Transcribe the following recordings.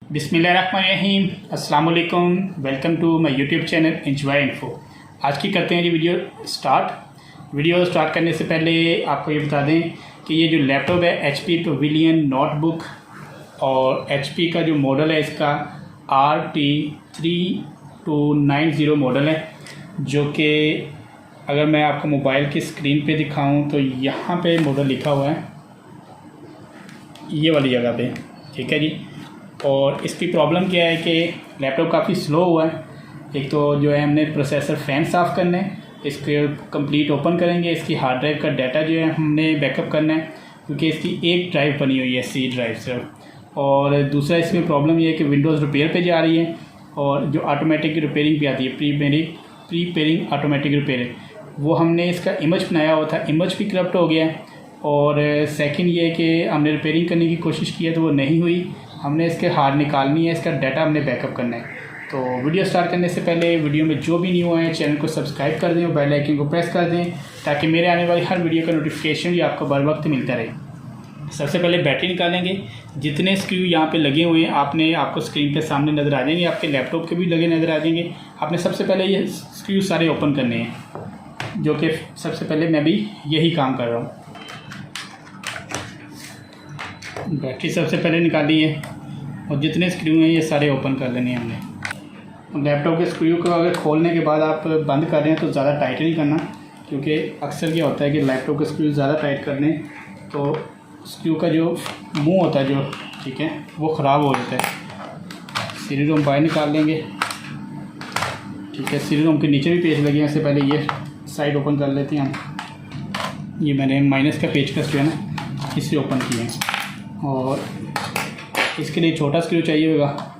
बिस्मिल्लाहिर्रहमानिर्रहीम, अस्सलाम वालेकुम। Welcome to my YouTube channel enjoy info. आज की करते हैं जी वीडियो स्टार्ट करने से पहले आपको ये बता दें कि ये जो लैपटॉप है HP पवेलियन नोटबुक और HP का जो मॉडल है इसका RT3290 मॉडल है, जो कि अगर मैं आपको मोबाइल की स्क्रीन पे दिखाऊं तो यहाँ पे मॉडल लिखा हुआ है ये वाली जगह पे, ठीक है जी। और इसकी प्रॉब्लम क्या है कि लैपटॉप काफ़ी स्लो हुआ है। एक तो जो है हमने प्रोसेसर फ़ैन साफ़ करना है, इसके कंप्लीट ओपन करेंगे। इसकी हार्ड ड्राइव का डाटा जो है हमने बैकअप करना है, क्योंकि इसकी एक ड्राइव बनी हुई है C ड्राइव सिर्फ। और दूसरा इसमें प्रॉब्लम ये है कि विंडोज़ रिपेयर पे जा रही है, और जो ऑटोमेटिक रिपेयरिंग भी आती है प्री पेयरिंग ऑटोमेटिक रिपेयरिंग, वो हमने इसका इमेज बनाया हुआ था, इमेज भी करप्ट हो गया है। और सेकंड ये है कि हमने रिपेयरिंग करने की कोशिश की है तो वो नहीं हुई। हमने इसके हार्ड निकालनी है, इसका डाटा हमने बैकअप करना है। तो वीडियो स्टार्ट करने से पहले वीडियो में जो भी न्यू आए चैनल को सब्सक्राइब कर दें और बेल आइकन को प्रेस कर दें, ताकि मेरे आने वाली हर वीडियो का नोटिफिकेशन भी आपको बर वक्त मिलता रहे। सबसे पहले बैटरी निकालेंगे। जितने स्क्रू यहाँ पे लगे हुए हैं आपको स्क्रीन पे सामने नज़र आ जाएंगे, आपके लैपटॉप के भी लगे नज़र आ जाएंगे। आपने सबसे पहले ये स्क्रू सारे ओपन करने हैं, जो कि सबसे पहले मैं भी यही काम कर रहा हूँ। बैटरी सबसे पहले निकाली है और जितने स्क्रू हैं ये सारे ओपन कर लेने हैं हमने। लैपटॉप के स्क्रू को अगर खोलने के बाद आप बंद कर रहे हैं तो ज़्यादा टाइट नहीं करना, क्योंकि अक्सर क्या होता है कि लैपटॉप के स्क्रू ज़्यादा टाइट कर लें तो स्क्रू का जो मुंह होता है जो, ठीक है, वो ख़राब हो जाता है। सीडी रोम बाहर निकाल लेंगे, ठीक है। सीडी रोम के नीचे भी पेज लगे हैं, इससे पहले ये साइड ओपन कर लेते हैं हम। ये मैंने माइनस का पेचकस जो है ना इससे ओपन किए हैं। और इसके लिए छोटा स्क्रू चाहिए होगा,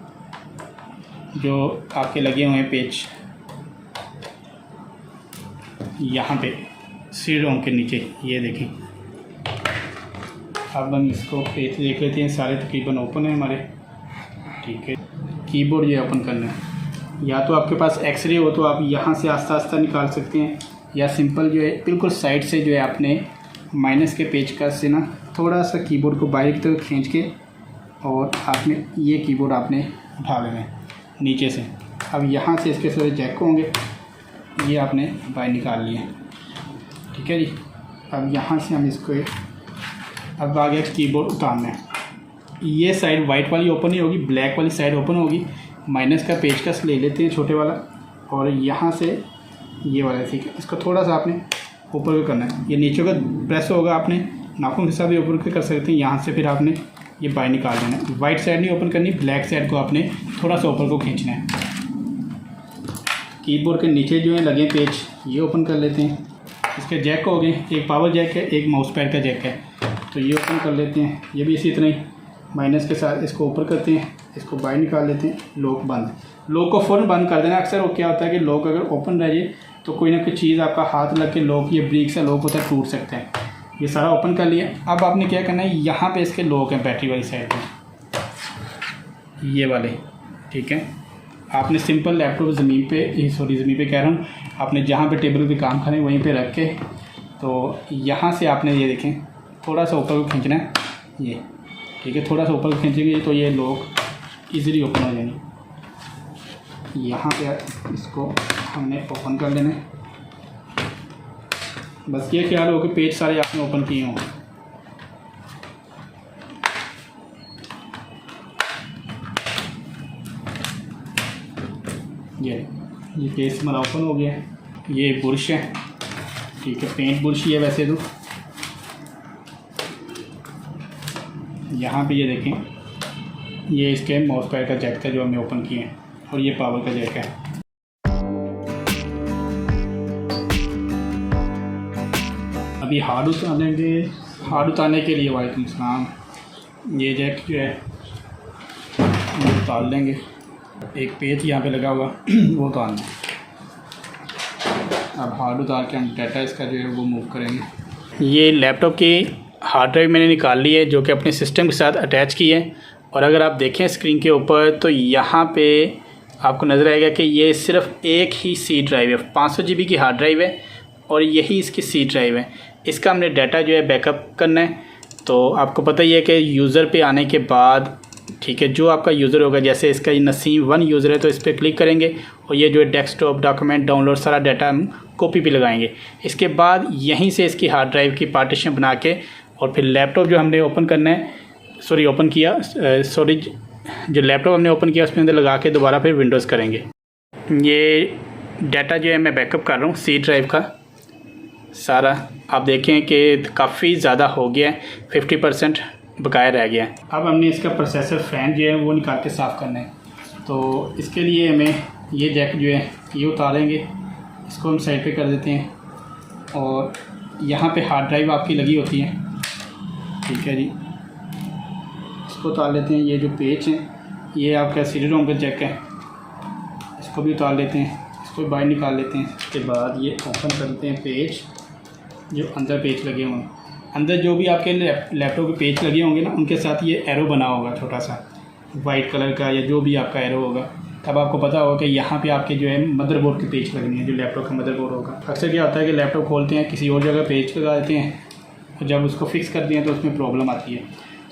जो आपके लगे हुए हैं पेच यहाँ पे सीडी रोम के नीचे, ये देखें। अब हम इसको पेच देख लेते हैं, सारे तकरीबन ओपन है हमारे, ठीक है। कीबोर्ड ये ओपन करना है, या तो आपके पास एक्सरे हो तो आप यहाँ से आस्ता आस्ता निकाल सकते हैं, या सिंपल जो है बिल्कुल साइड से जो है आपने माइनस के पेचकस से ना थोड़ा सा कीबोर्ड को बाहर की तरफ खींच के, और आपने ये कीबोर्ड आपने उठा लेना है नीचे से। अब यहाँ से इसके सारे जैक होंगे, ये आपने बाहर निकाल लिए, ठीक है जी। अब यहाँ से हम इसको अब आ गया कीबोर्ड उतारना है। ये साइड वाइट वाली ओपन नहीं होगी, ब्लैक वाली साइड ओपन होगी। माइनस का पेचकस ले लेते हैं छोटे वाला, और यहाँ से ये वाला, ठीक है। इसको थोड़ा सा आपने ऊपर करना है, ये नीचे का प्रेस होगा, आपने नाखून के साथ भी ऊपर कर सकते हैं। यहाँ से फिर आपने ये बाहर निकाल देना है। वाइट साइड नहीं ओपन करनी, ब्लैक साइड को आपने थोड़ा सा ऊपर को खींचना है। कीबोर्ड के नीचे जो है लगे पेज, ये ओपन कर लेते हैं। इसके जैक हो गए, एक पावर जैक है, एक माउस पैड का जैक है, तो ये ओपन कर लेते हैं। ये भी इसी तरह ही माइनस के साथ इसको ऊपर करते हैं, इसको बाहर निकाल लेते हैं। लॉक बंद, लॉक को फ़ौरन बंद कर देना। अक्सर वो क्या होता है कि लॉक अगर ओपन रह जाए तो कोई ना कोई चीज़ आपका हाथ लग के लॉक, ये ब्रेक से लॉक होता है, टूट सकता है। ये सारा ओपन कर लिया। अब आपने क्या करना है, यहाँ पे इसके लॉक हैं बैटरी वाली साइड पे, ये वाले, ठीक है। आपने सिंपल लैपटॉप ज़मीन पे कह रहा हूँ, आपने जहाँ पे टेबल पे काम करें वहीं पे रख के, तो यहाँ से आपने ये देखें थोड़ा सा ऊपर को खींचना है, ये, ठीक है। थोड़ा सा ऊपर को खींचेंगे तो ये लॉक ईज़िली ओपन हो जाएंगे। यहाँ पे इसको हमने ओपन कर लेना है। बस ये ख्याल हो कि पेज सारे आपने ओपन किए हों। ये पेज हमारा ओपन हो गया है। ये बुरश है, ठीक है, पेंट बुरश ही है वैसे तो। यहाँ पे ये देखें, ये इसके माउस पैड का जैक था जो हमने ओपन किए हैं, और ये पावर का जैक है। अभी हार्ड उतारेंगे। हार्ड उतारने के लिए वालेकुम सलाम, ये जैक जो है वो उतार लेंगे। एक पेज यहाँ पे लगा हुआ वो उतारना है। अब हार्ड उतार के हम डाटा इसका जो है वो मूव करेंगे। ये लैपटॉप की हार्ड ड्राइव मैंने निकाल ली है, जो कि अपने सिस्टम के साथ अटैच की है। और अगर आप देखें स्क्रीन के ऊपर तो यहाँ पे आपको नज़र आएगा कि ये सिर्फ एक ही C ड्राइव है, 500 GB की हार्ड ड्राइव है, और यही इसकी C ड्राइव है। इसका हमने डाटा जो है बैकअप करना है। तो आपको पता ही है कि यूज़र पे आने के बाद ठीक है, जो आपका यूज़र होगा, जैसे इसका ये नसीम1 यूज़र है तो इस पर क्लिक करेंगे और ये जो है डेस्कटॉप डॉक्यूमेंट डाउनलोड सारा डाटा हम कॉपी पे लगाएंगे। इसके बाद यहीं से इसकी हार्ड ड्राइव की पार्टीशन बना के और फिर लैपटॉप जो हमने ओपन करना है, जो लैपटॉप हमने ओपन किया उसके अंदर लगा के दोबारा फिर विंडोज़ करेंगे। ये डाटा जो है मैं बैकअप कर रहा हूँ सी ड्राइव का सारा। आप देखें कि काफ़ी ज़्यादा हो गया है, 50% बकाया रह गया है। अब हमने इसका प्रोसेसर फ़ैन जो है वो निकाल के साफ़ करना है। तो इसके लिए हमें ये जैक जो है ये उतारेंगे, इसको हम साइड पे कर देते हैं और यहाँ पे हार्ड ड्राइव आपकी लगी होती है, ठीक है जी। इसको उतार लेते हैं। ये जो पेज है ये आपका CD रोम का जैक है, इसको भी उतार लेते हैं, इसको भी बाहर निकाल लेते हैं। इसके बाद ये ओपन करते हैं पेज, जो अंदर पेज लगे होंगे, अंदर जो भी आपके लैपटॉप के पेज लगे होंगे ना, उनके साथ ये एरो बना होगा छोटा सा वाइट कलर का, या जो भी आपका एरो होगा। तब आपको पता होगा कि यहाँ पे आपके जो है मदरबोर्ड के पेज लगने हैं, जो लैपटॉप का मदरबोर्ड होगा। अक्सर क्या होता है कि लैपटॉप खोलते हैं, किसी और जगह पेज लगा देते हैं और जब उसको फिक्स करते हैं तो उसमें प्रॉब्लम आती है।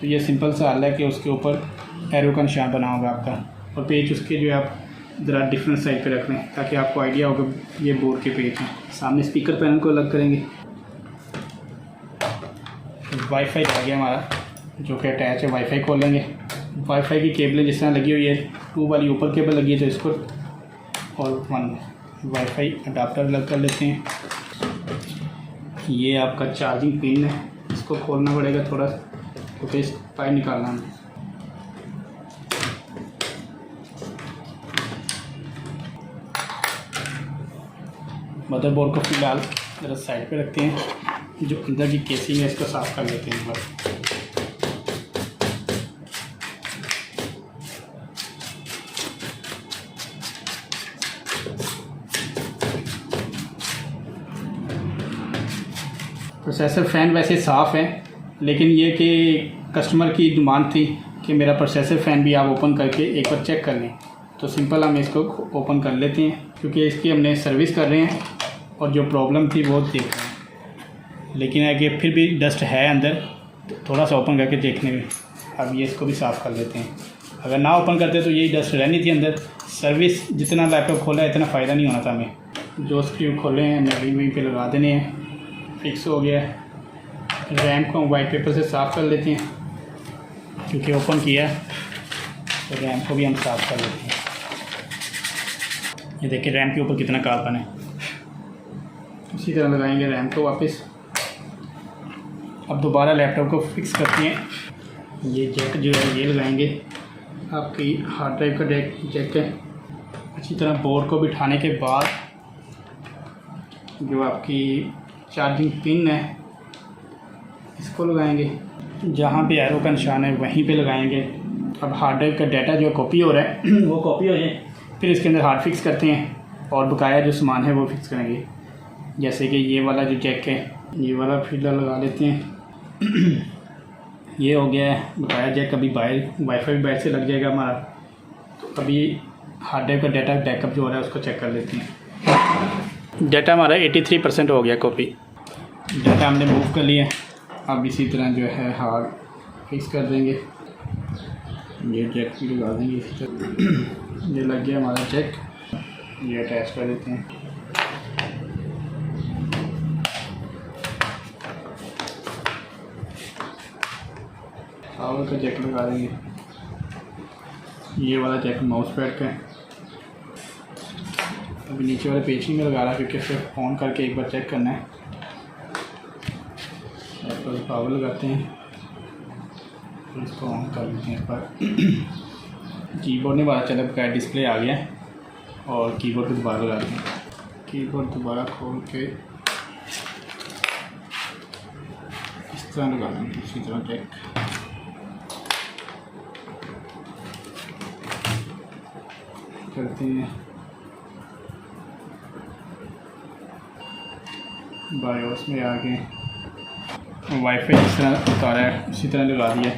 तो ये सिंपल सा हल है कि उसके ऊपर एरो का निशान बना होगा आपका, और पेज उसके जो है आप ज़रा डिफरेंट साइड पे रख लें ताकि आपको आइडिया होगा ये बोर्ड के पेज हैं। सामने स्पीकर पैनल को अलग करेंगे। वाईफाई आ गया हमारा जो कि अटैच है, वाईफाई खोल लेंगे। वाईफाई की केबलें जिस तरह लगी हुई है, 2 वाली ऊपर केबल लगी है तो इसको, और 1 वाईफाई अडाप्टर अलग कर लेते हैं। ये आपका चार्जिंग पिन है, इसको खोलना पड़ेगा थोड़ा, क्योंकि इस पाइप निकालना है। मदरबोर्ड को फिलहाल ज़रा साइड पे रखते हैं, जो अंदर की केसिंग है इसको साफ़ कर लेते हैं बस। प्रोसेसर फ़ैन वैसे साफ़ है, लेकिन ये कि कस्टमर की डिमांड थी कि मेरा प्रोसेसर फ़ैन भी आप ओपन करके एक बार चेक कर लें। तो सिंपल हम इसको ओपन कर लेते हैं, क्योंकि इसकी हमने सर्विस कर रहे हैं और जो प्रॉब्लम थी वो देख रहे हैं। लेकिन अगर फिर भी डस्ट है अंदर तो थोड़ा सा ओपन करके देखने में। अब ये इसको भी साफ़ कर लेते हैं। अगर ना ओपन करते तो यही डस्ट रहनी थी अंदर। सर्विस जितना लैपटॉप खोला है इतना फ़ायदा नहीं होना था हमें। जो स्क्रू खोले हैं हमें वहीं पे लगा देने हैं। फिक्स हो गया है। रैम को हम वाइट पेपर से साफ़ कर लेते हैं, क्योंकि ओपन किया है तो रैम को भी हम साफ़ कर लेते हैं। ये देखिए रैम के ऊपर कितना कालापन है। इसी तरह लगाएंगे रैम को वापस। अब दोबारा लैपटॉप को फिक्स करते हैं। ये जैक जो है ये लगाएंगे, आपकी हार्ड ड्राइव का जैक है। अच्छी तरह बोर्ड को बिठाने के बाद जो आपकी चार्जिंग पिन है इसको लगाएंगे, जहाँ पे एरो का निशान है वहीं पे लगाएंगे। अब हार्ड ड्राइव का डाटा जो कॉपी हो रहा है वो कॉपी हो जाए, फिर इसके अंदर हार्ड फिक्स करते हैं और बकाया जो सामान है वो फिक्स करेंगे। जैसे कि ये वाला जो जैक है ये वाला फिलहाल लगा लेते हैं। ये हो गया है बकाया जैक। अभी बाहर वाईफाई भी बाहर से लग जाएगा हमारा। तो अभी हार्ड ड्राइव का डाटा बैकअप जो हो रहा है उसको चेक कर लेते हैं। डाटा हमारा 83% हो गया कॉपी। डाटा हमने मूव कर लिया। अब इसी तरह जो है हार्ड फिक्स कर देंगे। ये जैक भी लगा देंगे इसी तरह। ये लग गया हमारा जैक, ये अटैच कर देते हैं। पावर का जैक लगा देंगे। ये वाला जैक माउस पैड का है। अभी नीचे वाले पेज में लगा रहा है, क्योंकि सिर्फ ऑन करके एक बार चेक करना है। एप्पल पावर लगाते हैं, इसको ऑन कर लेते हैं। पर कीबोर्ड नहीं पता चला, बकाया डिस्प्ले आ गया है। और कीबोर्ड को दोबारा लगाते हैं। कीबोर्ड दोबारा खोल के इस तरह लगा देंगे। इसी तरह जैक करते हैं। बायोस में आके वाईफाई जिस तरह उतारा है उसी तरह लगा दिया।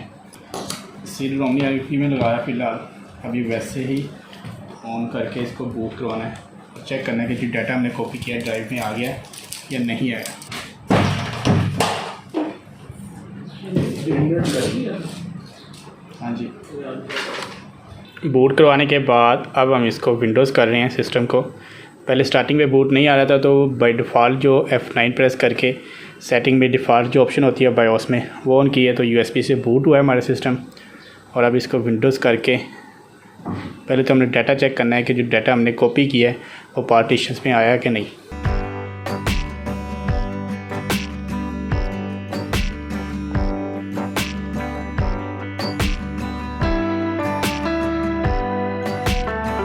CD रोम में लगाया फ़िलहाल। अभी वैसे ही ऑन करके इसको बूट करवाना है और चेक करना है कि जो डाटा हमने कॉपी किया ड्राइव में आ गया या नहीं आया। हाँ जी। बूट करवाने के बाद अब हम इसको विंडोज़ कर रहे हैं सिस्टम को। पहले स्टार्टिंग में बूट नहीं आ रहा था, तो बाय डिफ़ॉल्ट जो F9 प्रेस करके सेटिंग में डिफ़ॉल्ट जो ऑप्शन होती है बायोस में वो ऑन की है, तो USB से बूट हुआ है हमारा सिस्टम। और अब इसको विंडोज़ करके पहले तो हमने डाटा चेक करना है कि जो डाटा हमने कॉपी किया है वो पार्टीशंस में आया कि नहीं।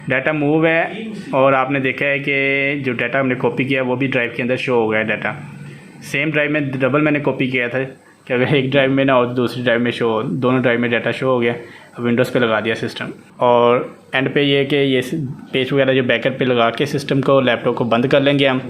डाटा मूव है और आपने देखा है कि जो डाटा हमने कॉपी किया है वो भी ड्राइव के अंदर शो हो गया है डाटा। सेम ड्राइव में डबल मैंने कॉपी किया था कि अगर एक ड्राइव में ना हो तो दूसरी ड्राइव में शो हो, दोनों ड्राइव में डाटा शो हो गया। अब विंडोज़ पे लगा दिया सिस्टम और एंड पे ये कि ये पेज वगैरह जो बैकअप पे लगा के सिस्टम को लैपटॉप को बंद कर लेंगे हम।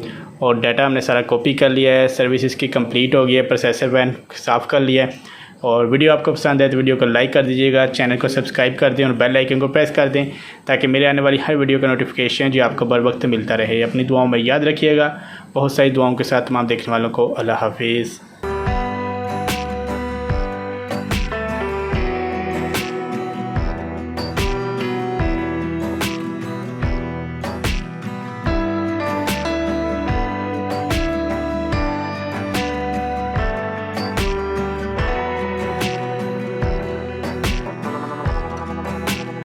और डाटा हमने सारा कॉपी कर लिया है, सर्विस इसकी कंप्लीट हो गई है, प्रोसेसर वैन साफ़ कर लिया है। और वीडियो आपको पसंद है तो वीडियो को लाइक कर दीजिएगा, चैनल को सब्सक्राइब कर दें और बेल आइकन को प्रेस कर दें ताकि मेरे आने वाली हर वीडियो का नोटिफिकेशन जो आपको बर वक्त मिलता रहे। अपनी दुआओं में याद रखिएगा। बहुत सारी दुआओं के साथ तमाम देखने वालों को अल्लाह हाफिज़।